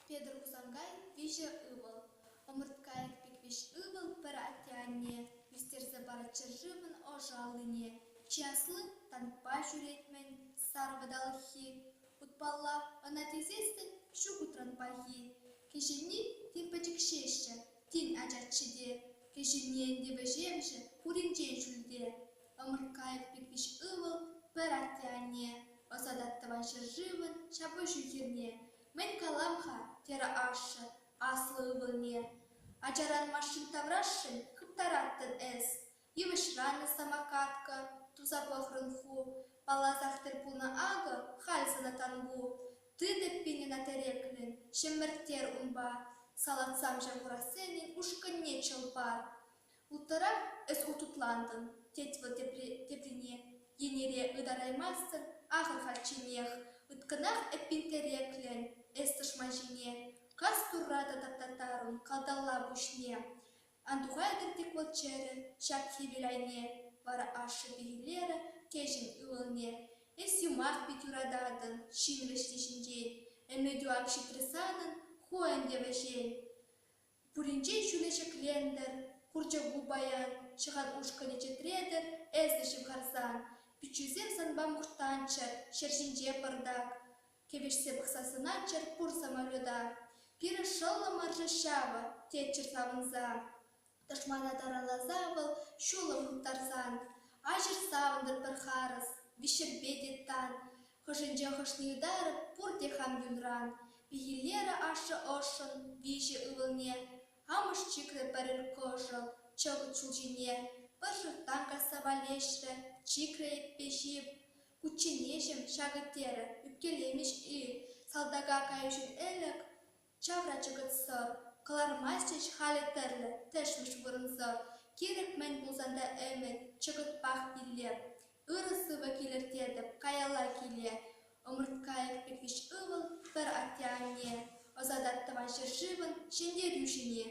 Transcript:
Педр Кузангай виже ывыл. Омырткаек пиквиш ывыл пер атяне, вистерзе барачыр живын ожалыне. Часлы танпа жүретмен сарвадалхи. Утпалла анатизесті шугутран пахи. Кешенни тин пачекшеші, тин ажатшыде. Кешеннен девежемші хуринчен жүлде. Омырткаек пиквиш ывыл пер атяне, осадаттыван шыржывын шапы жүхерне. Мен каламха тера ашы, аслы ывылне. Ачаран машин таврашын кыптараттын эс. Евышраны самокатка, туза похрынху, палазахтыр пулна ага, хальсына тангу. Ты деппини на тереклин, шеммертер унба, салатсам жамурасенин ушканне чылпар. Ултара эс утутландын, тетвы теприне, енере ыдараймасын, ахыр хальчинех, ыткынах эппинтереклен, эстыш мажине, кас туррата таптатарун, калдалла бушне. Андухайдыр теквотчері, шак хибелайне, вара ашы бігілері, кежін ывылне. Эс юмах бит юрададын, шинвештешінжен, әмедю акшитрысанын, хуэн девежен. Пуринчен шулешеклендер, курчагу баян, шыған ушканы четредер, эздішім харсан. Пичузем санба мухтанчар, шершинже пырдак. Кевешсе бықсасыначар пур самолёда. Пиры шылла маржышава, тетчер савынза. Ташмана таралазавыл, шулым хуттарсан. Ажыр савындыр бір харыс, вишербедеттан. Хышынже хышны ударып, пур техам юнран. Бигилері ашы ошын, вижі ывылне. Амыш чикры пәрір кожыл, чогыт чулжине. Пыржыр танка савалешрі, чикры еппешіп. Кученешім шагыттері, үпкелемеш үй. Салдага кайышын әлік, чавра чыгыт сор. Кылармастыш халі тірлі, тәшміш бұрынзор. Керек мен бұлзанда әмін, чыгыт пақ білер. Ырысывы келіртедіп, каяла келе. Омырткайық пеквиш ывыл, бір атяне. Озадаттыва жыржывын, шендер южіне.